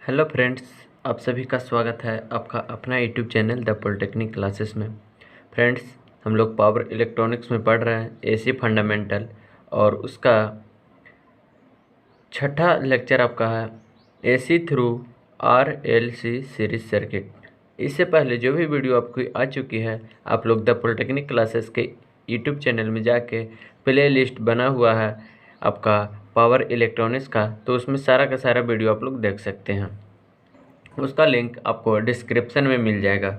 Hello friends, आप सभी का स्वागत है आपका अपना YouTube channel the polytechnic classes में। फ्रेंड्स, हम लोग पावर इलेक्ट्रॉनिक्स में पढ़ रहे हैं एसी फंडामेंटल, और उसका छठा लेक्चर आपका है AC through RLC series circuit. इससे पहले जो भी वीडियो आपकी आ चुकी है, आप लोग द पॉलिटेक्निक क्लासेस के यूट्यूब चैनल में जाके प्ले लिस्ट बना हुआ है आपका पावर इलेक्ट्रॉनिक्स का, तो उसमें सारा का सारा वीडियो आप लोग देख सकते हैं। उसका लिंक आपको डिस्क्रिप्शन में मिल जाएगा।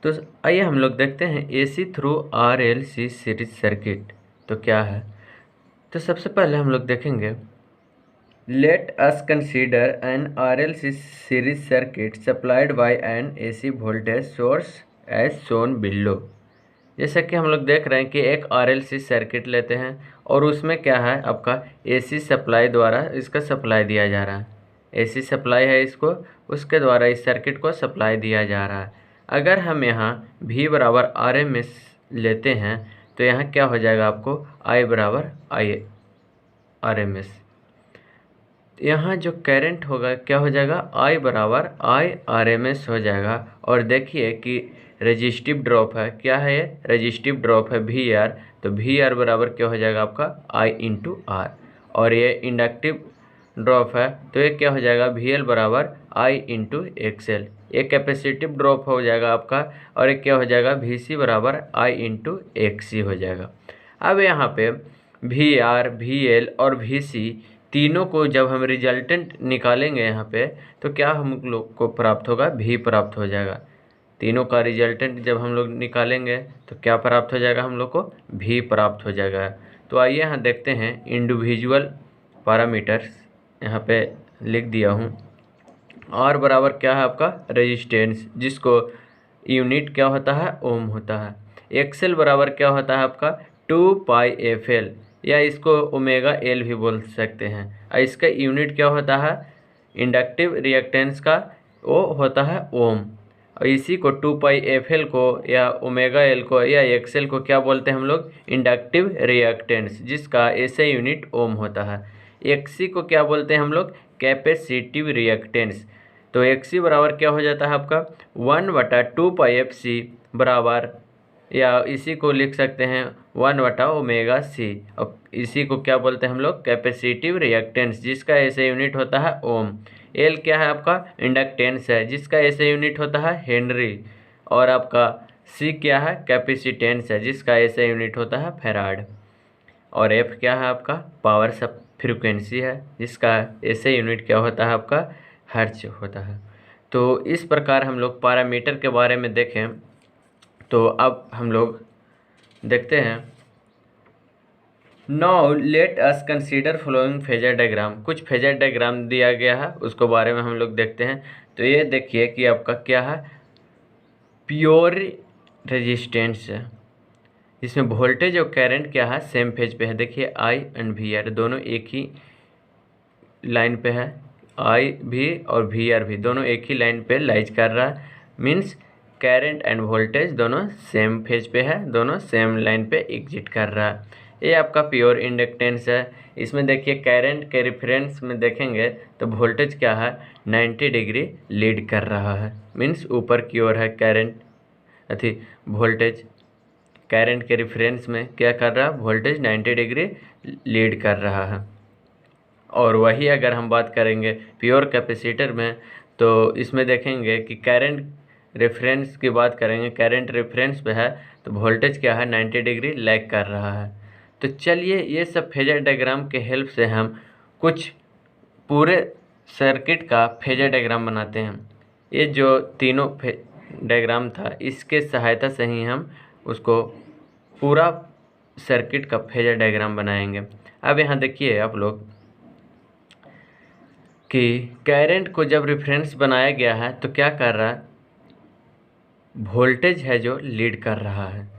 तो आइए हम लोग देखते हैं AC through RLC series circuit तो क्या है। तो सबसे पहले हम लोग देखेंगे, let us consider an RLC series circuit supplied by an AC voltage source as shown below. जैसा कि हम लोग देख रहे हैं कि एक आरएलसी सर्किट लेते हैं और उसमें क्या है, आपका एसी सप्लाई द्वारा इसका सप्लाई दिया जा रहा है। एसी सप्लाई है, इसको उसके द्वारा इस सर्किट को सप्लाई दिया जा रहा है। अगर हम यहाँ V बराबर RMS लेते हैं तो यहाँ क्या हो जाएगा, आपको I बराबर I RMS। यहाँ जो करंट होगा क्या हो जाएगा, I बराबर I RMS हो जाएगा। और देखिए कि रजिस्टिव ड्रॉप है, क्या है ये रजिस्टिव ड्रॉप है VR, तो VR बराबर क्या हो जाएगा आपका I इंटू R। और ये इंडक्टिव ड्रॉप है तो ये क्या हो जाएगा VL बराबर I इंटू XL। ये कैपेसिटिव ड्रॉप हो जाएगा आपका, और ये क्या हो जाएगा VC बराबर I इंटू XC हो जाएगा। अब यहाँ पे VR, VL और VC तीनों को जब हम रिजल्टेंट निकालेंगे यहाँ पे, तो क्या हम लोग को प्राप्त होगा, V प्राप्त हो जाएगा। तीनों का रिजल्टेंट जब हम लोग निकालेंगे तो क्या प्राप्त हो जाएगा, हम लोग को V प्राप्त हो जाएगा। तो आइए यहाँ देखते हैं इंडिविजुअल पैरामीटर्स, यहाँ पे लिख दिया हूँ। R बराबर क्या है आपका रेजिस्टेंस, जिसको यूनिट क्या होता है, ओम होता है। XL बराबर क्या होता है आपका 2πfL, या इसको ओमेगा एल भी बोल सकते हैं। और इसका यूनिट क्या होता है, इंडक्टिव रिएक्टेंस का वो होता है ओम। और इसी को 2πfL को या ओमेगा एल को या XL को क्या बोलते हैं हम लोग, इंडक्टिव रिएक्टेंस, जिसका ऐसे यूनिट ओम होता है। XC को क्या बोलते हैं हम लोग, कैपेसिटिव रिएक्टेंस। तो XC बराबर क्या हो जाता है आपका 1/2πfC बराबर, या इसी को लिख सकते हैं 1/ओमेगा C। और इसी को क्या बोलते हैं हम लोग, कैपेसिटिव रिएक्टेंस, जिसका ऐसे यूनिट होता है ओम। एल क्या है आपका इंडक्टेंस है, जिसका ऐसे यूनिट होता है हेनरी। और आपका C क्या है, कैपेसिटेंस है, जिसका ऐसे यूनिट होता है फैराड। और F क्या है आपका पावर सब फ्रिक्वेंसी है, जिसका ऐसे यूनिट क्या होता है आपका हर्ट्ज होता है। तो इस प्रकार हम लोग पैरामीटर के बारे में देखें। तो अब हम लोग देखते हैं, now let us consider following phasor diagram. कुछ फेजर डायग्राम दिया गया है, उसको बारे में हम लोग देखते हैं। तो ये देखिए कि आपका क्या है, प्योर रेजिस्टेंस है, इसमें वोल्टेज और करंट क्या है, सेम फेज पे है। देखिए I एंड VR दोनों एक ही लाइन पे है, I भी और VR भी दोनों एक ही लाइन पे लाइज कर रहा है। मीन्स करंट एंड वोल्टेज दोनों सेम फेज पे है, दोनों सेम लाइन पे एग्जिट कर रहा है। ये आपका प्योर इंडक्टेंस है। इसमें देखिए करंट के रेफरेंस में देखेंगे तो वोल्टेज क्या है 90 डिग्री लीड कर रहा है। मीन्स ऊपर की ओर है करंट, अथी वोल्टेज करंट के रेफरेंस में क्या कर रहा है, वोल्टेज 90 डिग्री लीड कर रहा है। और वही अगर हम बात करेंगे प्योर कैपेसिटर में, तो इसमें देखेंगे कि करंट रेफरेंस की बात करेंगे, करंट रेफरेंस पे है तो वोल्टेज क्या है 90 डिग्री लैग कर रहा है। तो चलिए ये सब फेजर डायग्राम के हेल्प से हम कुछ पूरे सर्किट का फेजर डायग्राम बनाते हैं। ये जो तीनों डायग्राम था, इसके सहायता से ही हम उसको पूरा सर्किट का फेजर डायग्राम बनाएंगे। अब यहाँ देखिए आप लोग कि करंट को जब रेफरेंस बनाया गया है तो क्या कर रहा है, वोल्टेज है जो लीड कर रहा है।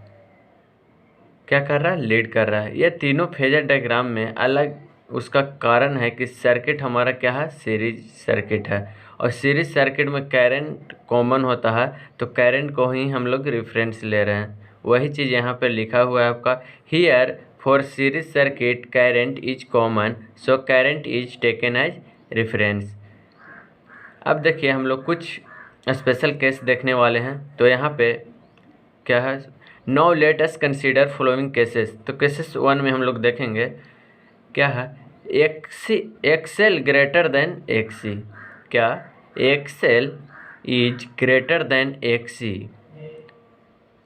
क्या कर रहा है, लीड कर रहा है। ये तीनों फेजर डायग्राम में अलग उसका कारण है कि सर्किट हमारा क्या है, सीरीज सर्किट है। और सीरीज सर्किट में करंट कॉमन होता है, तो करंट को ही हम लोग रेफरेंस ले रहे हैं। वही चीज़ यहाँ पे लिखा हुआ है आपका, here for series circuit current is common, so current is taken as reference. अब देखिए हम लोग कुछ स्पेशल केस देखने वाले हैं। तो यहाँ पे क्या है, now let us consider following cases. तो केसेस 1 में हम लोग देखेंगे क्या है, एक्सेल ग्रेटर देन एक्सी। क्या, XL is greater than XC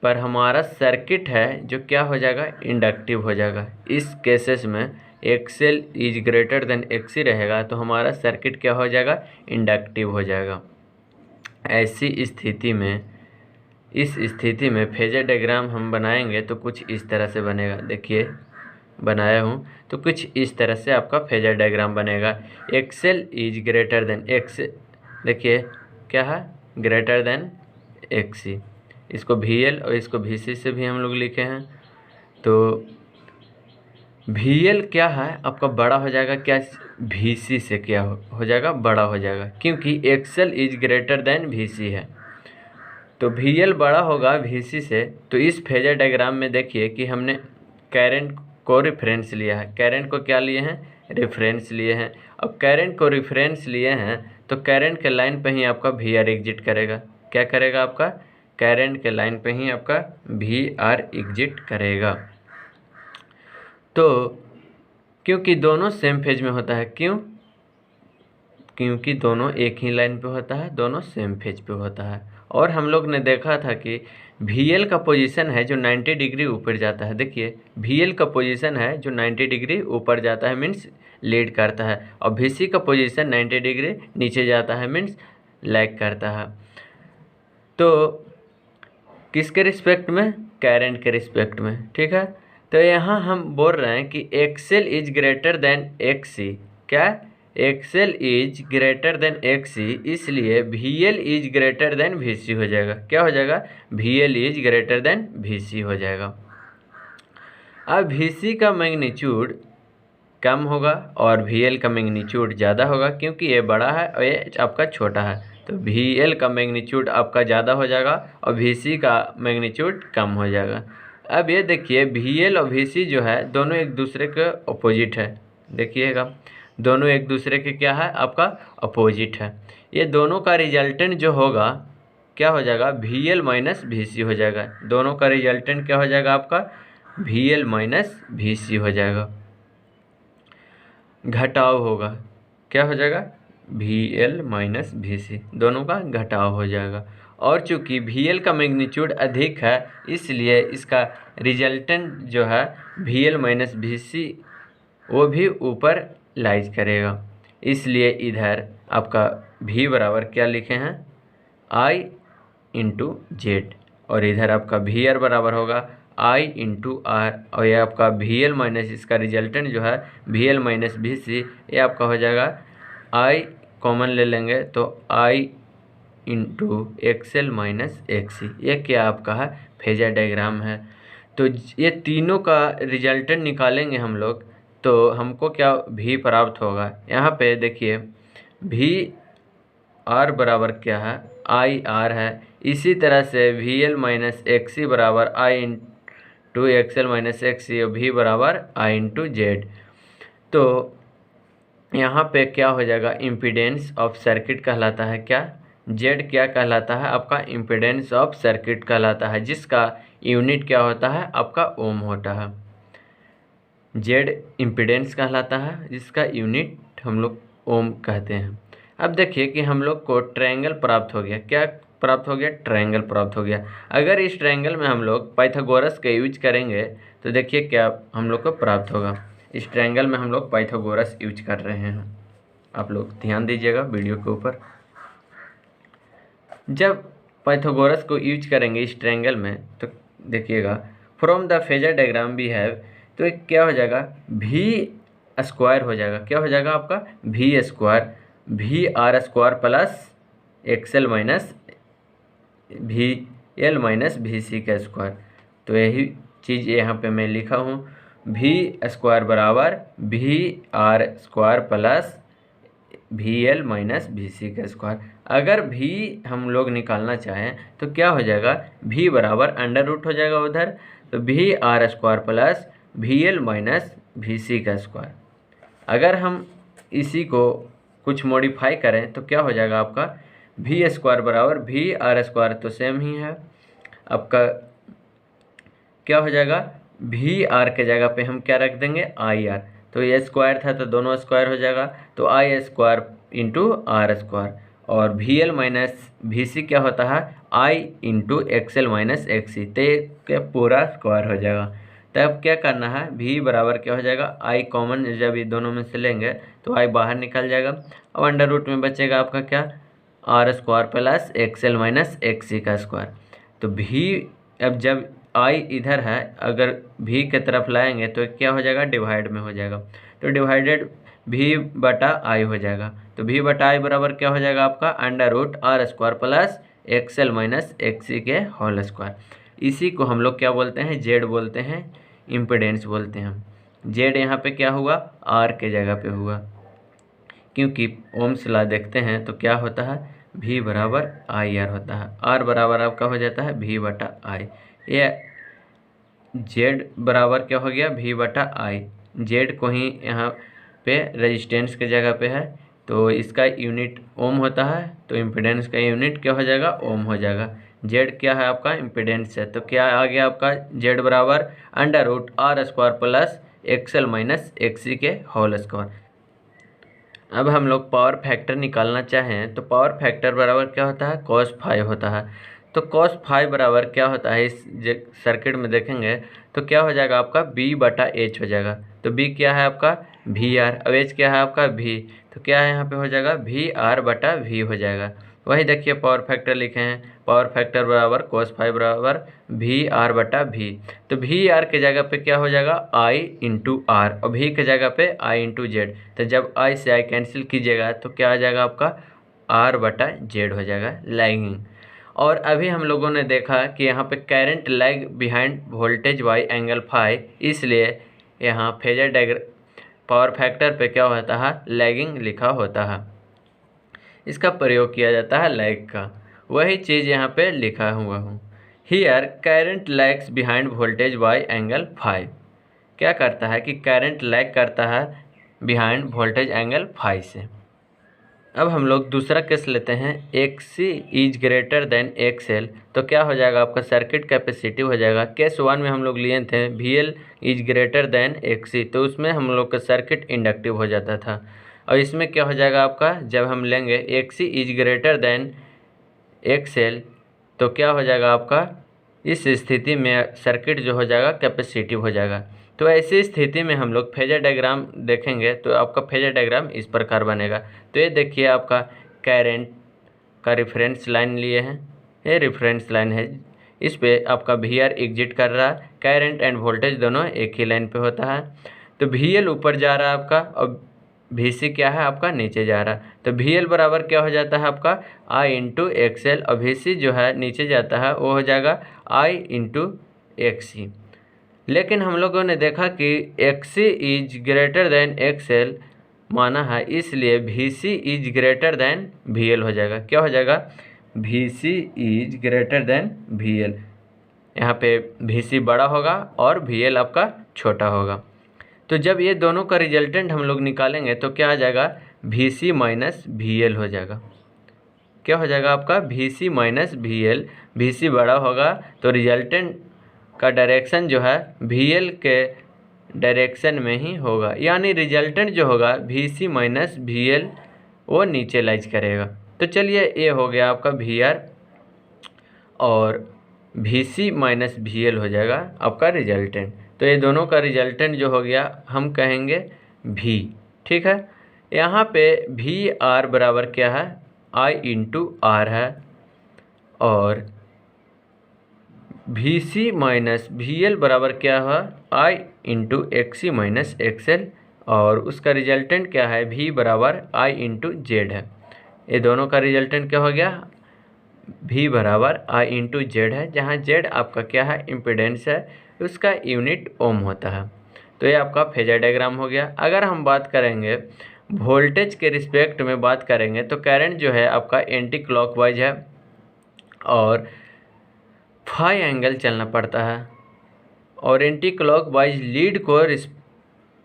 पर हमारा सर्किट है जो क्या हो जाएगा, इंडक्टिव हो जाएगा। इस केसेस में XL is greater than XC रहेगा तो हमारा सर्किट क्या हो जाएगा, इंडक्टिव हो जाएगा। ऐसी स्थिति में, इस स्थिति में फेजर डायग्राम हम बनाएंगे तो कुछ इस तरह से बनेगा। देखिए बनाया हूँ, तो कुछ इस तरह से आपका फेजर डायग्राम बनेगा। XL is greater than X, देखिए क्या है, ग्रेटर देन एक्सी। इसको VL और इसको VC से भी हम लोग लिखे हैं। तो VL क्या है आपका बड़ा हो जाएगा, क्या VC से क्या हो जाएगा, बड़ा हो जाएगा, क्योंकि XL is greater than VC है। तो VL बड़ा होगा VC से। तो इस फेजर डायग्राम में देखिए कि हमने करंट को रेफरेंस लिया है। करंट को क्या लिए हैं, रेफरेंस लिए हैं। अब करंट को रेफरेंस लिए हैं तो करंट के लाइन पे ही आपका VR एग्जिट करेगा। क्या करेगा, आपका करंट के लाइन पे ही आपका VR एग्जिट करेगा। तो क्योंकि दोनों सेम फेज में होता है, क्योंकि दोनों एक ही लाइन पे होता है, दोनों सेम फेज पे होता है। और हम लोग ने देखा था कि VL का पोजीशन है जो 90 डिग्री ऊपर जाता है। देखिए VL का पोजीशन है जो 90 डिग्री ऊपर जाता है, मीन्स लीड करता है, और VC का पोजीशन 90 डिग्री नीचे जाता है, मीन्स लैग करता है। तो किसके रिस्पेक्ट में, करंट के रिस्पेक्ट में, ठीक है। तो यहाँ हम बोल रहे हैं कि XL is greater than XC. क्या, XL is greater than XC, इसलिए VL is greater than VC हो जाएगा। क्या हो जाएगा, VL is greater than VC हो जाएगा। अब VC का मैग्नीट्यूड कम होगा और VL का मैग्नीट्यूड ज़्यादा होगा, क्योंकि ये बड़ा है और ये आपका छोटा है। तो VL का मैग्नीट्यूड आपका ज़्यादा हो जाएगा और VC का मैग्नीट्यूड कम हो जाएगा। अब ये देखिए VL और VC जो है दोनों एक दूसरे के अपोजिट है। देखिएगा दोनों एक दूसरे के क्या है, आपका अपोजिट है। ये दोनों का रिजल्टेंट जो होगा क्या हो जाएगा, VL माइनस VC हो जाएगा। दोनों का रिजल्टेंट क्या हो जाएगा आपका, VL माइनस VC हो जाएगा। घटाव होगा, क्या हो जाएगा, VL माइनस VC, दोनों का घटाव हो जाएगा। और चूंकि VL का मैग्नीट्यूड अधिक है इसलिए इसका रिजल्टेंट जो है VL माइनस VC वो भी ऊपर लाइज करेगा। इसलिए इधर आपका V बराबर क्या लिखे हैं, I इंटू जेड, और इधर आपका VR बराबर होगा I इंटू R, और ये आपका VL माइनस इसका रिजल्टेंट जो है VL माइनस VC, ये आपका हो जाएगा I कॉमन ले लेंगे तो I into XL minus XC. ये क्या आपका है, फेजर डायग्राम है। तो ये तीनों का रिजल्टेंट निकालेंगे हम लोग तो हमको क्या V प्राप्त होगा। यहाँ पे देखिए VR बराबर क्या है, IR है। इसी तरह से VL माइनस XC बराबर I into XL minus XC, और V बराबर I इंटू जेड। तो यहाँ पे क्या हो जाएगा, इम्पीडेंस ऑफ सर्किट कहलाता है। क्या, जेड क्या कहलाता है, आपका इम्पीडेंस ऑफ सर्किट कहलाता है, जिसका यूनिट क्या होता है, आपका ओम होता है। जेड इम्पीडेंस कहलाता है जिसका यूनिट हम लोग ओम कहते हैं। अब देखिए कि हम लोग को ट्रायंगल प्राप्त हो गया। क्या प्राप्त हो गया, ट्रायंगल प्राप्त हो गया। अगर इस ट्रायंगल में हम लोग पाइथागोरस का यूज करेंगे तो देखिए क्या हम लोग को प्राप्त होगा। इस ट्रायंगल में हम लोग पाइथागोरस यूज कर रहे हैं। आप लोग ध्यान दीजिएगा वीडियो के ऊपर। जब पाइथागोरस को यूज करेंगे इस ट्रायंगल में तो देखिएगा from the phasor diagram we have, तो एक क्या हो जाएगा, V स्क्वायर हो जाएगा। क्या हो जाएगा आपका, V square, VR square plus Excel minus VL minus VC का स्क्वायर। तो यही चीज़ यहाँ पे मैं लिखा हूँ, V स्क्वायर बराबर VR square plus VL minus VC का स्क्वायर। अगर V हम लोग निकालना चाहें तो क्या हो जाएगा, V बराबर अंडर रूट हो जाएगा उधर, तो VR square plus VL minus VC का स्क्वायर। अगर हम इसी को कुछ मॉडिफाई करें तो क्या हो जाएगा आपका वी स्क्वायर बराबर वी आर स्क्वायर, तो सेम ही है आपका। क्या हो जाएगा वी आर के जगह पे हम क्या रख देंगे आई आर, तो ये स्क्वायर था तो दोनों स्क्वायर हो जाएगा, तो I square into R square, और V L minus V C क्या होता है I into X L minus X C, तो ये पूरा स्क्वायर हो जाएगा। तब क्या करना है v बराबर क्या हो जाएगा आई कॉमन जब ये दोनों में से लेंगे तो आई बाहर निकल जाएगा। अब अंडर रूट में बचेगा आपका क्या R square plus X L minus X C का स्क्वायर। तो v अब जब आई इधर है अगर v के तरफ लाएंगे तो क्या हो जाएगा डिवाइड में हो जाएगा, तो डिवाइडेड v बटा आई हो जाएगा। तो v बटा आई बराबर क्या हो जाएगा आपका under root R square plus X L minus X C के होल स्क्वायर। इसी को हम लोग क्या बोलते हैं जेड बोलते हैं, इम्पिडेंस बोलते हैं हम। जेड यहाँ पे क्या हुआ आर के जगह पे हुआ, क्योंकि ओम्स लॉ देखते हैं तो क्या होता है v बराबर आई आर होता है, आर बराबर आपका हो जाता है v बटा आई। ये जेड बराबर क्या हो गया v बटा आई, जेड को ही यहाँ पे रेजिस्टेंस के जगह पे है तो इसका यूनिट ओम होता है, तो इम्पिडेंस का यूनिट क्या हो जाएगा ओम हो जाएगा। जेड क्या है आपका इम्पिडेंस है, तो क्या आ गया आपका जेड बराबर under root R square plus X L minus X C के होल स्क्वायर। अब हम लोग पावर फैक्टर निकालना चाहें तो पावर फैक्टर बराबर क्या होता है cos 5 होता है। तो cos 5 बराबर क्या होता है इस सर्किट में देखेंगे तो क्या हो जाएगा आपका b बटा एच हो जाएगा। तो b क्या है आपका वी आर, अब एच क्या है आपका v, तो क्या है यहाँ पे हो जाएगा वी आर बटा v हो जाएगा। वही देखिए पावर फैक्टर लिखे हैं, पावर फैक्टर बराबर cos 5 बराबर वी आर बटा वी, तो वी आर के जगह पे क्या हो जाएगा आई इंटू आर और वी के जगह पे आई इंटू जेड। तो जब आई से आई कैंसिल कीजिएगा तो क्या आ जाएगा आपका आर बटा जेड हो जाएगा लैगिंग। और अभी हम लोगों ने देखा कि यहाँ पे current lag behind voltage by angle phi, इसलिए यहाँ फेजर डायग्राम पावर फैक्टर पे क्या होता है लैगिंग लिखा होता है, इसका प्रयोग किया जाता है लैग का। वही चीज़ यहाँ पे लिखा हुआ हूँ here current lags behind voltage by angle 5। क्या करता है कि करंट लैग करता है बिहाइंड वोल्टेज एंगल 5 से। अब हम लोग दूसरा केस लेते हैं x is greater than X L, तो क्या हो जाएगा आपका सर्किट कैपेसिटिव हो जाएगा। केस 1 में हम लोग लिए थे V L is greater than X C, तो उसमें हम लोग का सर्किट इंडक्टिव हो जाता था। और इसमें क्या हो जाएगा आपका जब हम लेंगे x is greater than X L, तो क्या हो जाएगा आपका इस स्थिति में सर्किट जो हो जाएगा कैपेसिटिव हो जाएगा। तो ऐसी स्थिति में हम लोग फेजर डायग्राम देखेंगे तो आपका फेजर डायग्राम इस प्रकार बनेगा। तो ये देखिए आपका करंट का रेफरेंस लाइन लिए हैं, ये रेफरेंस लाइन है, इस पे आपका वी आर एग्जिट कर रहा है, करंट एंड वोल्टेज दोनों एक ही लाइन पे होता है। तो वी एल ऊपर जा रहा है आपका और वी सी क्या है आपका नीचे जा रहा है, तो वी एल बराबर क्या हो जाता है आपका आई इंटू एक्स एल, और वी सी जो है नीचे जाता है वो हो जाएगा आई इंटू एक्स सी। लेकिन हम लोगों ने देखा कि X C is greater than X L माना है, इसलिए V C is greater than V L हो जाएगा। क्या हो जाएगा V C is greater than V L, यहाँ पे वी सी बड़ा होगा और वी एल आपका छोटा होगा। तो जब ये दोनों का रिजल्टेंट हम लोग निकालेंगे तो क्या आ जाएगा V C minus V L हो जाएगा। क्या हो जाएगा आपका V C minus V L, V C बड़ा होगा तो रिजल्टेंट का डायरेक्शन जो है वी एल के डायरेक्शन में ही होगा, यानी रिजल्टेंट जो होगा V C minus V L वो नीचे लाइज करेगा। तो चलिए ये हो गया आपका वी आर और V C minus V L हो जाएगा आपका रिजल्टेंट। तो ये दोनों का रिजल्टेंट जो हो गया हम कहेंगे v, ठीक है। यहाँ पे वी आर बराबर क्या है आई इंटू आर है, और V C minus V L बराबर क्या है I into X C minus X L, और उसका रिजल्टेंट क्या है v बराबर आई इंटू जेड है। ये दोनों का रिजल्टेंट क्या हो गया v बराबर आई इंटू जेड है, जहाँ जेड आपका क्या है इम्पिडेंस है, उसका यूनिट ओम होता है। तो ये आपका फेजर डायग्राम हो गया। अगर हम बात करेंगे वोल्टेज के रिस्पेक्ट में बात करेंगे तो करंट जो है आपका एंटी क्लॉकवाइज है और फाई एंगल चलना पड़ता है, और एंटी क्लॉकवाइज लीड को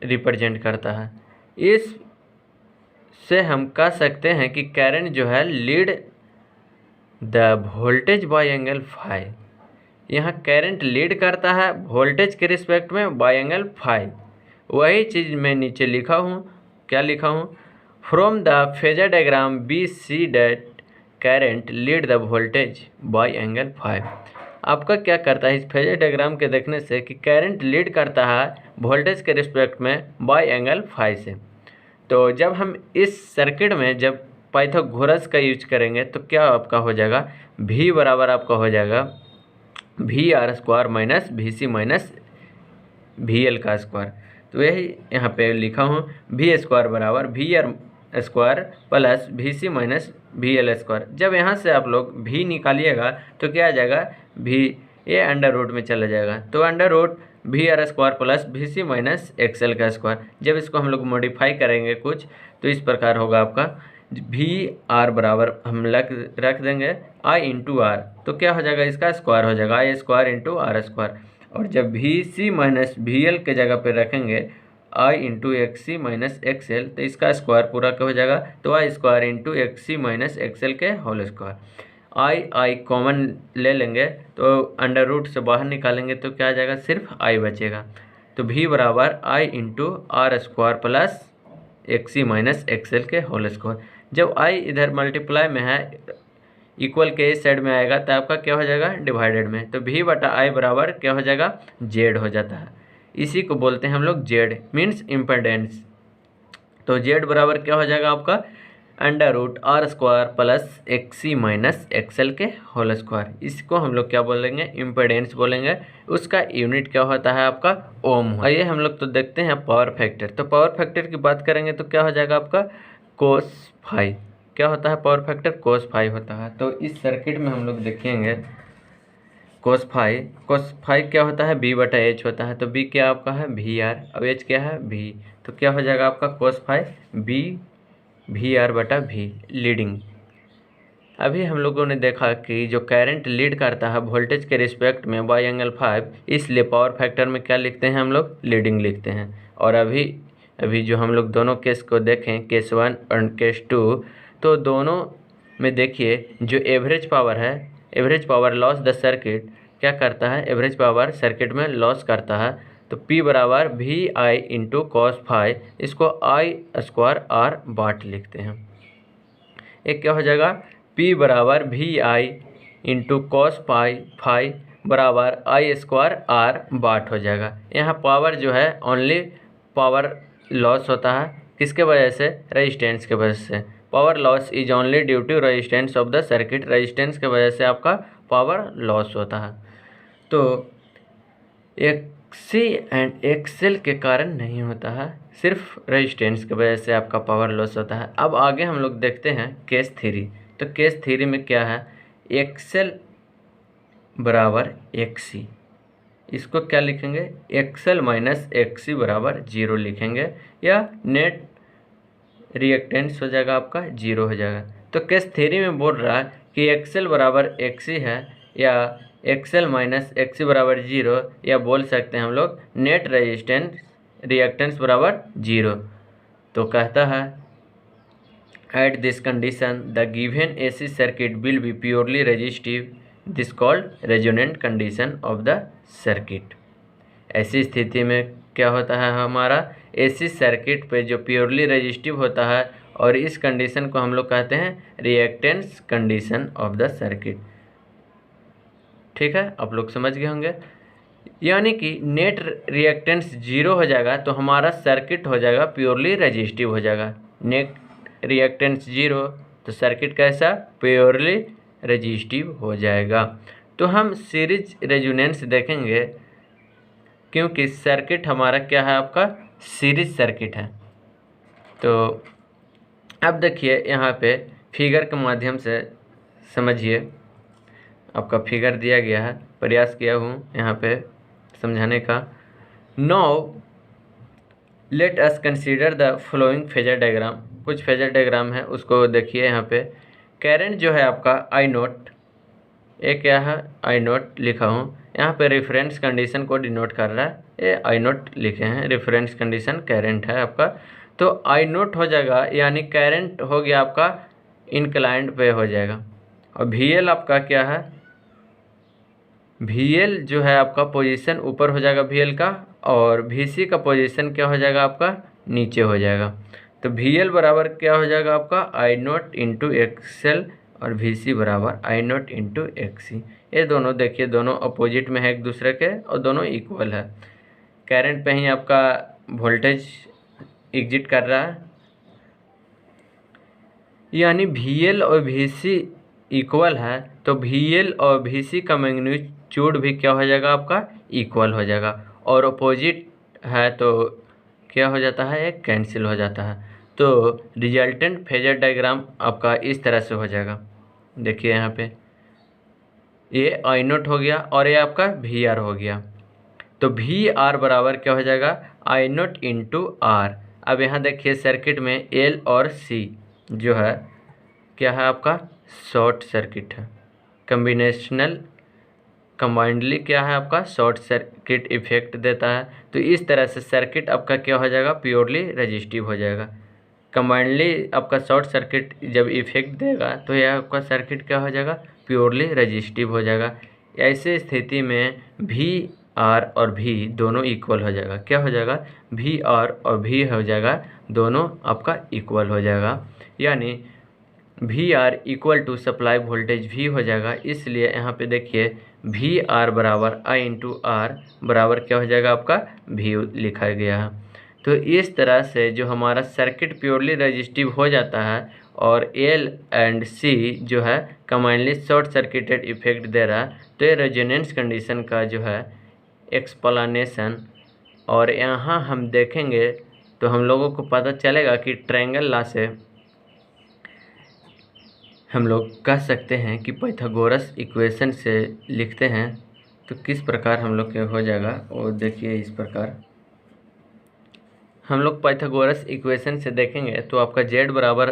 रिप्रेजेंट करता है। इस से हम कह सकते हैं कि करंट जो है lead the voltage by angle phi. यहाँ करंट लीड करता है वोल्टेज के रिस्पेक्ट में बाय एंगल फाई। वही चीज़ मैं नीचे लिखा हूँ, क्या लिखा हूँ, from the phasor diagram we see that current lead the voltage by angle phi. आपका क्या करता है इस फेजर डायग्राम के देखने से कि करंट लीड करता है वोल्टेज के रिस्पेक्ट में बाय एंगल फाई से। तो जब हम इस सर्किट में जब पाइथागोरस का यूज करेंगे तो क्या आपका हो जाएगा, V बराबर आपका हो जाएगा VR² minus VC minus VL का स्क्वायर। तो यही यहाँ पे लिखा हूँ, V² बराबर VR² plus VC minus VL²। जब यहाँ से आप लोग V निकालिएगा तो क्या आ जाएगा, V ये अंडर रूट में चला जाएगा, तो under root VR² plus VC minus XL का स्क्वायर। जब इसको हम लोग मॉडिफाई करेंगे कुछ तो इस प्रकार होगा आपका VR बराबर हम रख देंगे I इंटू आर, तो क्या हो जाएगा, इसका स्क्वायर हो जाएगा I² इंटू R²। और जब VC माइनस VL के जगह पे रखेंगे I into XC minus XL, तो इसका स्क्वायर पूरा क्या हो जाएगा, तो I² into XC minus XL के होल स्क्वायर। I कॉमन ले लेंगे तो अंडर रूट से बाहर निकालेंगे तो क्या आ जाएगा, सिर्फ I बचेगा। तो V बराबर I into R² plus XC minus XL के होल स्क्वायर। जब I इधर मल्टीप्लाई में है, इक्वल के इस साइड में आएगा तो आपका क्या हो जाएगा, डिवाइडेड में, तो V बटा I बराबर क्या हो जाएगा, Z हो जाता है। इसी को बोलते हैं हम लोग Z मीन्स इम्पेडेंस। तो Z बराबर क्या हो जाएगा आपका, under root R² plus XC minus XL के होल स्क्वायर। इसको हम लोग क्या बोलेंगे, इम्पेडेंस बोलेंगे। उसका यूनिट क्या होता है आपका, ओम। आइए हम लोग तो देखते हैं पावर फैक्टर। तो पावर फैक्टर की बात करेंगे तो क्या हो जाएगा आपका, कोस फाई। क्या होता है पावर फैक्टर, कोस फाई होता है। तो इस सर्किट में हम लोग देखेंगे कोस फाई क्या होता है, B बटा H होता है। तो B क्या आपका है, VR, अब H क्या है, V। तो क्या हो जाएगा आपका कोस फाई B VR बटा V लीडिंग। अभी हम लोगों ने देखा कि जो करंट लीड करता है वोल्टेज के रिस्पेक्ट में बाय एंगल 5, इसलिए पावर फैक्टर में क्या लिखते हैं हम लोग, लीडिंग लिखते हैं। और अभी जो हम लोग दोनों केस को देखें, केस 1 और केस 2, तो दोनों में देखिए जो एवरेज पावर है, average power loss the circuit क्या करता है, एवरेज पावर सर्किट में लॉस करता है। तो P बराबर VI इंटू कॉस फाई, इसको I² R वाट लिखते हैं। एक क्या हो जाएगा, P बराबर VI इंटू कॉस फाई बराबर I² R वाट हो जाएगा। यहाँ पावर जो है ओनली पावर लॉस होता है, किसके वजह से, रेजिस्टेंस के वजह से। Power loss is only due to resistance of the circuit, resistance के वजह से आपका पावर लॉस होता है। तो XC एंड XL के कारण नहीं होता है, सिर्फ रेजिस्टेंस की वजह से आपका पावर लॉस होता है। अब आगे हम लोग देखते हैं केस 3। तो केस 3 में क्या है, XL बराबर XC, इसको क्या लिखेंगे, XL माइनस XC बराबर 0 लिखेंगे, या नेट रिएक्टेंस हो जाएगा आपका 0 हो जाएगा। तो केस 3 में बोल रहा है कि XL बराबर XC है, या XL माइनस XC बराबर 0, या बोल सकते हैं हम लोग नेट रेजिस्टेंस रिएक्टेंस बराबर 0। तो कहता है at this condition the given AC circuit will be purely resistive, this called resonant condition of the circuit. ऐसी स्थिति में क्या होता है, हमारा AC सर्किट पे जो प्योरली रेजिस्टिव होता है, और इस कंडीशन को हम लोग कहते हैं reactance condition of the circuit. ठीक है, आप लोग समझ गए होंगे। यानी कि नेट रिएक्टेंस 0 हो जाएगा तो हमारा सर्किट हो जाएगा प्योरली रेजिस्टिव हो जाएगा। नेट रिएक्टेंस 0 तो सर्किट कैसा, प्योरली रेजिस्टिव हो जाएगा। तो हम सीरीज रेजोनेंस देखेंगे, क्योंकि सर्किट हमारा क्या है, आपका सीरीज सर्किट है। तो अब देखिए यहाँ पे फिगर के माध्यम से समझिए, आपका फिगर दिया गया है, प्रयास किया हूँ यहाँ पे समझाने का। Now let us consider the following phasor diagram. कुछ फेजर डायग्राम है, उसको देखिए। यहाँ पे करंट जो है आपका I0, ये क्या है, I0 लिखा हूँ। यहाँ पे रेफरेंस कंडीशन को डिनोट कर रहा है, ये I0 लिखे हैं, रेफरेंस कंडीशन करंट है आपका। तो आई नोट हो जाएगा, यानी करंट हो गया आपका इंक्लाइंड पे हो जाएगा। और वी एल आपका क्या है, वी एल जो है आपका पोजीशन ऊपर हो जाएगा वी एल का, और वी सी का पोजीशन क्या हो जाएगा आपका नीचे हो जाएगा। तो वी एल बराबर क्या हो जाएगा आपका आई नोट इंटू एक्सएल, और वी सी बराबर आई नोट इंटू एक्स सी। ये दोनों देखिए दोनों अपोजिट में है एक दूसरे के, और दोनों इक्वल है। करंट पे ही आपका वोल्टेज एग्जिट कर रहा है, यानी वी एल और वी सी इक्वल है, तो वी एल और वी सी का मैग्नीट्यूड भी क्या हो जाएगा आपका इक्वल हो जाएगा। और अपोजिट है तो क्या हो जाता है, एक कैंसिल हो जाता है। तो रिजल्टेंट फेजर डायग्राम आपका इस तरह से हो जाएगा। देखिए यहाँ पे ये आई नोट हो गया और ये आपका वी आर हो गया। तो वी आर बराबर क्या हो जाएगा आई नोट इंटू आर। अब यहाँ देखिए सर्किट में एल और सी जो है क्या है आपका शॉर्ट सर्किट है, कम्बिनेशनल कंबाइंडली क्या है आपका शॉर्ट सर्किट इफेक्ट देता है। तो इस तरह से सर्किट आपका क्या हो जाएगा प्योरली रेजिस्टिव हो जाएगा। कंबाइंडली आपका शॉर्ट सर्किट जब इफेक्ट देगा तो यह आपका सर्किट क्या हो जाएगा प्योरली रेजिस्टिव हो जाएगा। ऐसे स्थिति में वी आर और वी दोनों इक्वल हो जाएगा। क्या हो जाएगा वी आर और वी हो जाएगा दोनों आपका इक्वल हो जाएगा, यानी V R equal to supply voltage V हो जाएगा। इसलिए यहाँ पे देखिए वी आर बराबर आई इंटू आर बराबर क्या हो जाएगा आपका वी लिखा गया है। तो इस तरह से जो हमारा सर्किट प्योरली रेजिस्टिव हो जाता है और एल एंड सी जो है कंबाइनली शॉर्ट सर्किटेड इफेक्ट दे रहा है, तो ये रेजोनेंस कंडीशन का जो है एक्सप्लेनेशन। और यहाँ हम देखेंगे तो हम लोगों को पता चलेगा कि ट्रायंगल लॉ से हम लोग कह सकते हैं कि पाइथागोरस इक्वेशन से लिखते हैं तो किस प्रकार हम लोग के हो जाएगा। और देखिए इस प्रकार हम लोग पाइथागोरस इक्वेशन से देखेंगे तो आपका जेड बराबर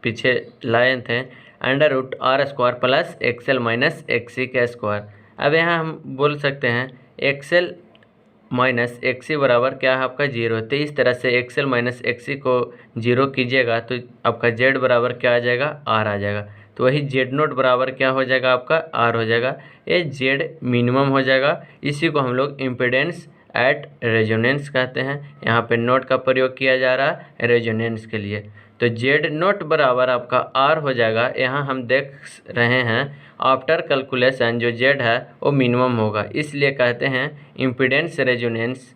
पीछे लाए थे under root R square plus XL minus XC का स्क्वायर। अब यहाँ हम बोल सकते हैं एक्सएल माइनस एक्सी बराबर क्या है आपका जीरो। तो इस तरह से एक्सएल माइनस एक्सी को जीरो कीजिएगा तो आपका जेड बराबर क्या आ जाएगा आर आ जाएगा। तो वही जेड नोट बराबर क्या हो जाएगा आपका आर हो जाएगा। ये जेड मिनिमम हो जाएगा। इसी को हम लोग इम्पीडेंस एट रेजोनेंस कहते हैं। यहाँ पे नोट का प्रयोग किया जा रहा है रेजोनेंस के लिए। तो जेड नोट बराबर आपका आर हो जाएगा। यहाँ हम देख रहे हैं आफ्टर कैलकुलेशन जो जेड है वो मिनिमम होगा, इसलिए कहते हैं इम्पीडेंस रेजोनेंस,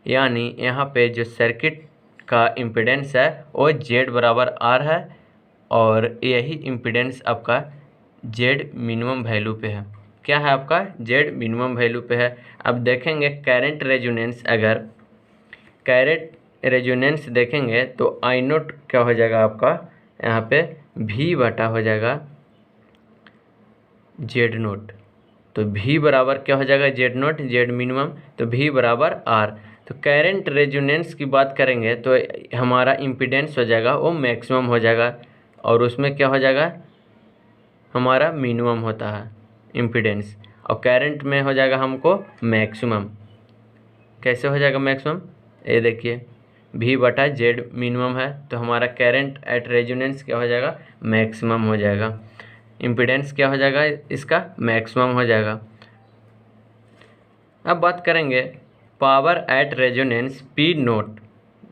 यानी यहाँ पे जो सर्किट का इम्पीडेंस है वो जेड बराबर आर है और यही इम्पीडेंस आपका जेड मिनिमम वैल्यू पे है। क्या है आपका जेड मिनिमम वैल्यू पे है। अब देखेंगे करंट रेजोनेंस, अगर करंट रेजोनेंस देखेंगे तो आई नोट क्या हो जाएगा आपका यहाँ पे भी बटा हो जाएगा जेड नोट। तो भी बराबर क्या हो जाएगा जेड नोट जेड मिनिमम, तो भी बराबर आर। तो करंट रेजोनेंस की बात करेंगे तो हमारा इम्पीडेंस हो जाएगा वो मैक्सिमम हो जाएगा और उसमें क्या हो जाएगा हमारा मिनिमम होता है इम्पीडेंस, और करंट में हो जाएगा हमको मैक्सिमम। कैसे हो जाएगा मैक्सिमम, ये देखिए भी बटा जेड मिनिमम है तो हमारा करंट एट रेजोनेंस क्या हो जाएगा मैक्सिमम हो जाएगा। इम्पीडेंस क्या हो जाएगा इसका मैक्सिमम हो जाएगा। अब बात करेंगे power at resonance P note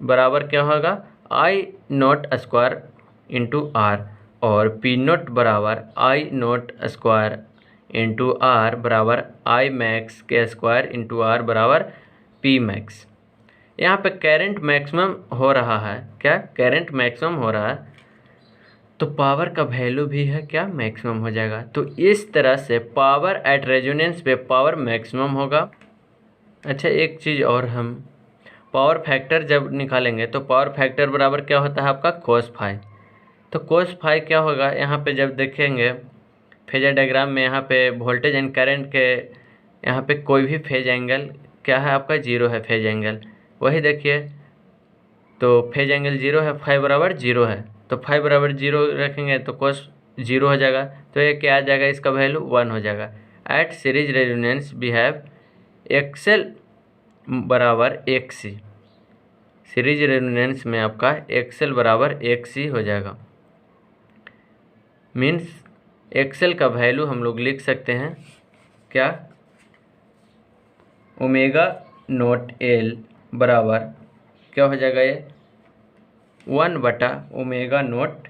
बराबर क्या होगा आई नोट स्क्वायर इंटू आर, और पी नोट बराबर आई नोट स्क्वायर इंटू आर बराबर आई मैक्स के स्क्वायर इंटू आर बराबर पी मैक्स। यहाँ पे करंट मैक्सिमम हो रहा है, क्या करंट मैक्सिमम हो रहा है तो पावर का वैल्यू भी है क्या मैक्सिमम हो जाएगा। तो इस तरह से पावर एट रेजोनेंस पे पावर मैक्सिमम होगा। अच्छा एक चीज़ और, हम पावर फैक्टर जब निकालेंगे तो पावर फैक्टर बराबर क्या होता है आपका कोस फाई। तो कोस फाई क्या होगा यहाँ पे जब देखेंगे फेजर डायग्राम में, यहाँ पे वोल्टेज एंड करंट के यहाँ पे कोई भी फेज एंगल क्या है आपका जीरो है फेज एंगल। वही देखिए तो फेज एंगल जीरो है, फाई बराबर जीरो है, तो फाई बराबर जीरो रखेंगे तो कोस जीरो हो जाएगा। तो ये क्या आ जाएगा इसका वैल्यू वन हो जाएगा। At series resonance we have XL बराबर एक्सी। सीरीज रेजोनेंस में आपका एक्सएल बराबर 1C हो जाएगा। मीन्स एक्सएल का वैल्यू हम लोग लिख सकते हैं क्या, ओमेगा नॉट एल बराबर क्या हो जाएगा, ये 1/ओमेगा नॉट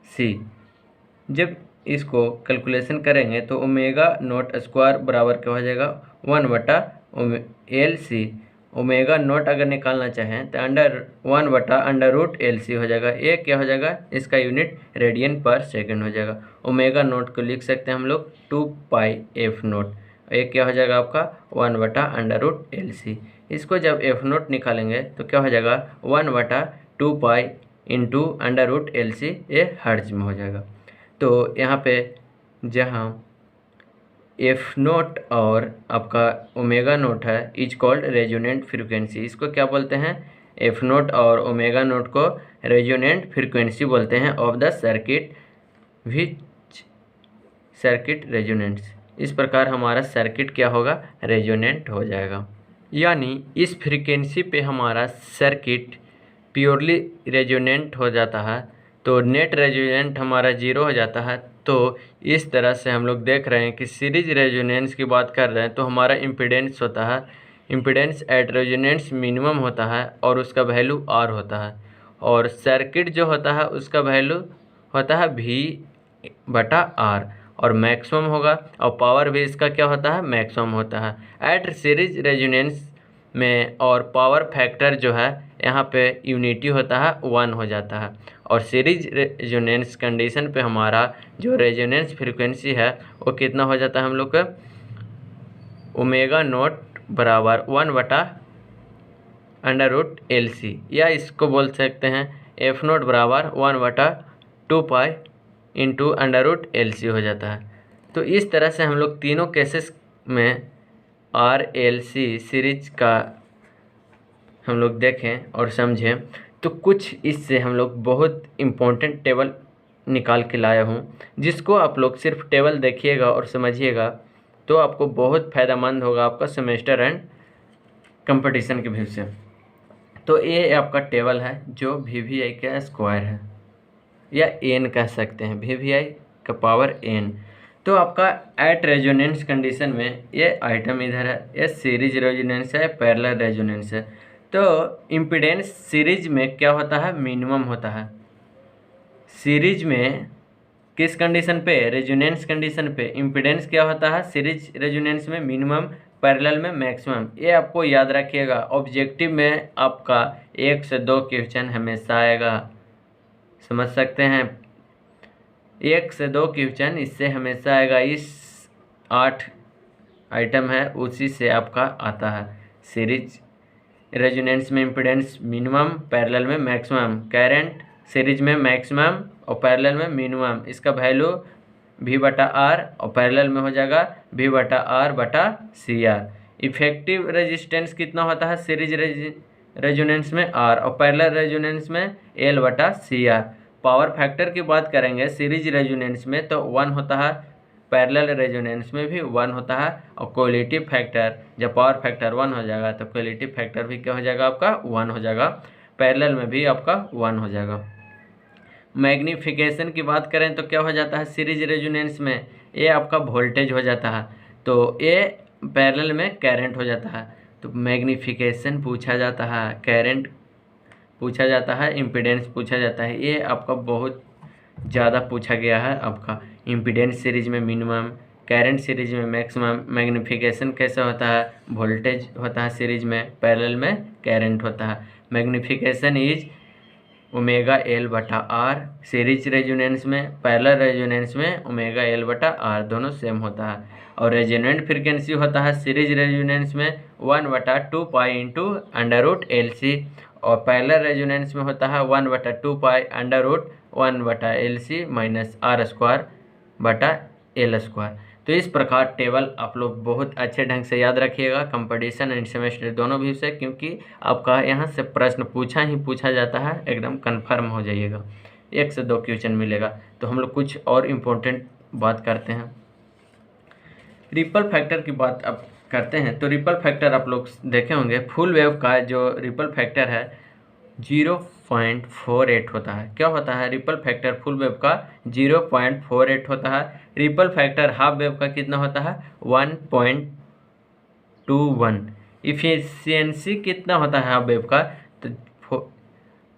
सी। जब इसको कैलकुलेशन करेंगे तो ओमेगा नॉट स्क्वायर बराबर क्या हो जाएगा, 1/LC। ओमेगा नॉट अगर निकालना चाहें तो 1/√LC हो जाएगा। ये क्या हो जाएगा, इसका यूनिट रेडियन पर सेकंड हो जाएगा। ओमेगा नॉट को लिख सकते हैं हम लोग 2πf0। ये क्या हो जाएगा आपका 1/√LC। इसको जब f0 निकालेंगे तो क्या हो जाएगा 1/2π इंटू √LC, ये हर्ट्ज में हो जाएगा। तो यहाँ पे जहाँ f0 और आपका ओमेगा नोट है इज कॉल्ड रेजोनेंट फ्रीक्वेंसी। इसको क्या बोलते हैं, f0 और ओमेगा नोट को रेजोनेंट फ्रीक्वेंसी बोलते हैं of the circuit which circuit resonates. इस प्रकार हमारा सर्किट क्या होगा, रेजोनेंट हो जाएगा। यानी इस फ्रीक्वेंसी पे हमारा सर्किट प्योरली रेजोनेंट हो जाता है, तो नेट रेजोनेंट हमारा 0 हो जाता है। तो इस तरह से हम लोग देख रहे हैं कि सीरीज रेजोनेंस की बात कर रहे हैं तो हमारा इम्पीडेंस होता है, इम्पीडेंस एट रेजोनेंस मिनिमम होता है और उसका वैल्यू R होता है। और सर्किट जो होता है उसका वैल्यू होता है V/R और मैक्सिमम होगा, और पावर भी इसका क्या होता है, मैक्सिमम होता है। एट सीरीज रेजोनेंस में और पावर फैक्टर जो है यहाँ पे यूनिटी होता है, 1 हो जाता है। और सीरीज रेजोनेंस कंडीशन पे हमारा जो रेजोनेंस फ्रीक्वेंसी है वो कितना हो जाता है हम लोग का, ओमेगा नॉट बराबर 1/√LC, या इसको बोल सकते हैं f0 बराबर 1/2π इंटू √LC हो जाता है। तो इस तरह से हम लोग तीनों केसेस में RLC सीरीज का हम लोग देखें और समझें। तो कुछ इससे हम लोग बहुत इम्पोर्टेंट टेबल निकाल के लाया हूँ, जिसको आप लोग सिर्फ टेबल देखिएगा और समझिएगा तो आपको बहुत फ़ायदेमंद होगा आपका सेमेस्टर एंड कंपटीशन के व्यू से। तो ये आपका टेबल है जो VVI का स्क्वायर है, या n कह सकते हैं, VVI का पावर n। तो आपका एट रेजोनेंस कंडीशन में ये आइटम इधर है, ये सीरीज रेजोनेंस है, पैरेलल रेजोनेंस है। तो इम्पीडेंस सीरीज में क्या होता है, मिनिमम होता है। सीरीज में किस कंडीशन पे, रेजोनेंस कंडीशन पे इम्पीडेंस क्या होता है, सीरीज रेजोनेंस में मिनिमम, पैरेलल में मैक्सिमम। ये आपको याद रखिएगा, ऑब्जेक्टिव में आपका 1 से 2 क्वेश्चन हमेशा आएगा, समझ सकते हैं। 1 से 2 क्वेश्चन इससे हमेशा आएगा। इस 8 आइटम है उसी से आपका आता है। सीरीज रेजोनेंस में इम्पीडेंस मिनिमम, पैरेलल में मैक्सिमम, करंट सीरीज में मैक्सिमम और पैरेलल में मिनिमम, इसका वैल्यू V/R और पैरेलल में हो जाएगा V/R/CR। इफेक्टिव रेजिस्टेंस कितना होता है सीरीज रेजोनेंस में R और पैरेलल रेजोनेंस में L/CR। पावर फैक्टर की बात करेंगे सीरीज रेजोनेंस में तो 1 होता है, पैरेलल रेजोनेंस में भी 1 होता है। और कोलिटिव फैक्टर, जब पावर फैक्टर 1 हो जाएगा तो कोलिटिव फैक्टर भी क्या हो जाएगा आपका 1 हो जाएगा, पैरेलल में भी आपका 1 हो जाएगा। मैग्नीफिकेशन की बात करें तो क्या हो जाता है सीरीज रेजोनेंस में, ये आपका वोल्टेज हो जाता है, तो ये पैरेलल में करंट हो जाता है। तो मैग्नीफिकेशन पूछा जाता है, करंट पूछा जाता है, इम्पीडेंस पूछा जाता है। ये आपका बहुत ज़्यादा पूछा गया है आपका। इम्पीडेंस सीरीज में मिनिमम, करंट सीरीज में मैक्सिमम, मैग्नीफिकेशन कैसे होता है, वोल्टेज होता है सीरीज में, पैरेलल में करंट होता है। Magnification is omega L/R series resonance में, पैरेलल रेजोनेंस में ओमेगा L/R दोनों सेम होता है। और रेजोनेंट फ्रीक्वेंसी होता है सीरीज रेजोनेंस में 1/2π इंटू √LC और पैरेलल रेजोनेंस में होता है 1/2π √1/LC माइनस R²/L²। तो इस प्रकार टेबल आप लोग बहुत अच्छे ढंग से याद रखिएगा कंपटीशन एंड सेमेस्टर दोनों भी से, क्योंकि आपका यहाँ से प्रश्न पूछा जाता है, एकदम कंफर्म हो जाइएगा। 1 से 2 क्वेश्चन मिलेगा। तो हम लोग कुछ और इम्पोर्टेंट बात करते हैं, रिपल फैक्टर की बात अब करते हैं। तो रिपल फैक्टर आप लोग देखे होंगे, फुल वेव का जो रिपल फैक्टर है 0.48 होता है। क्या होता है? रिपल फैक्टर फुल वेव का 0.48 होता है। रिपल फैक्टर हाफ वेव का कितना होता है? 1.21। इफिशियंसी कितना होता है हाफ वेव का? तो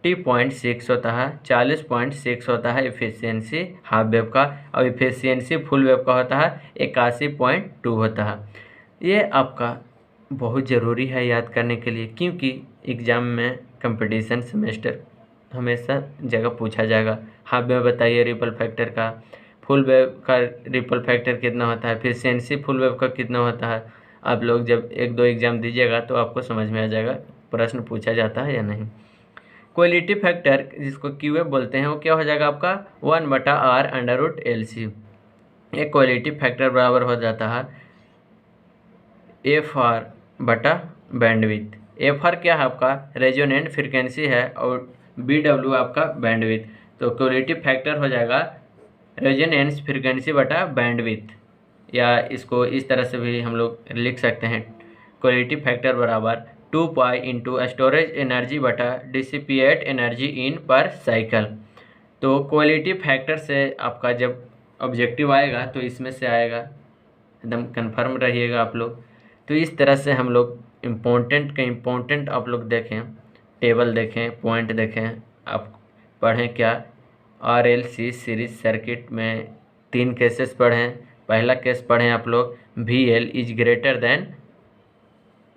40.6 होता है, 40.6 होता है इफिशियंसी हाफ वेव का। और इफिशियंसी फुल वेव का होता है 81.2 होता है। ये आपका बहुत ज़रूरी है याद करने के लिए, क्योंकि एग्ज़ाम में कंपटीशन सेमेस्टर हमेशा जगह पूछा जाएगा। हाफ वेव बताइए रिपल फैक्टर का, फुल वेव का रिपल फैक्टर कितना होता है, इफिशियंसी फुल वेव का कितना होता है। आप लोग जब 1-2 एग्ज़ाम दीजिएगा तो आपको समझ में आ जाएगा प्रश्न पूछा जाता है या नहीं। क्वालिटी फैक्टर जिसको क्यूएफ बोलते हैं वो क्या हो जाएगा आपका? 1/r√LC। एक क्वालिटी फैक्टर बराबर हो जाता है FR/बैंडविड्थ। FR क्या है आपका? रेजोनेंट फ्रिक्वेंसी है और BW आपका बैंडविड्थ। तो क्वालिटी फैक्टर हो जाएगा रेजोनेंस फ्रिक्वेंसी बटा बैंडविड्थ, या इसको इस तरह से भी हम लोग लिख सकते हैं। क्वालिटी फैक्टर बराबर 2 पाई इंटू स्टोरेज एनर्जी बटा डिसिपिएट एनर्जी इन पर साइकिल। तो क्वालिटी फैक्टर से आपका जब ऑब्जेक्टिव आएगा तो इसमें से आएगा, एकदम कन्फर्म रहिएगा आप लोग। तो इस तरह से हम लोग इम्पोर्टेंट आप लोग देखें, टेबल देखें, पॉइंट देखें, आप पढ़ें क्या। RLC सीरीज सर्किट में 3 केसेस पढ़ें। पहला केस पढ़ें आप लोग, VL is greater then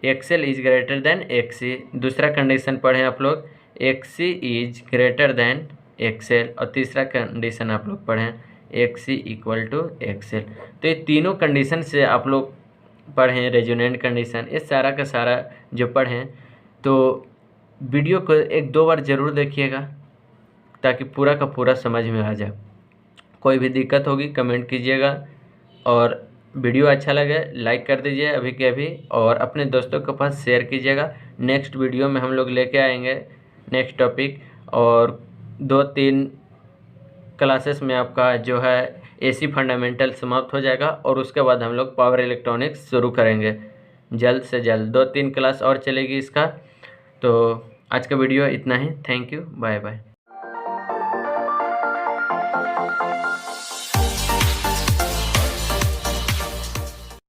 XL is greater then XC। दूसरा कंडीशन पढ़ें आप लोग, XC is greater then XL। और तीसरा कंडीशन आप लोग पढ़ें, XC इक्वल टू XL। तो ये तीनों कंडीशन से आप लोग पढ़ें, रेजोनेंट कंडीशन, ये सारा का सारा जो पढ़ें। तो वीडियो को 1-2 बार ज़रूर देखिएगा ताकि पूरा का पूरा समझ में आ जाए। कोई भी दिक्कत होगी कमेंट कीजिएगा, और वीडियो अच्छा लगे लाइक कर दीजिए अभी के अभी, और अपने दोस्तों के पास शेयर कीजिएगा। नेक्स्ट वीडियो में हम लोग लेके आएंगे नेक्स्ट टॉपिक, और 2-3 क्लासेस में आपका जो है AC फंडामेंटल समाप्त हो जाएगा, और उसके बाद हम लोग पावर इलेक्ट्रॉनिक्स शुरू करेंगे जल्द से जल्द। 2-3 क्लास और चलेगी इसका। तो आज का वीडियो इतना ही। Thank you, bye bye.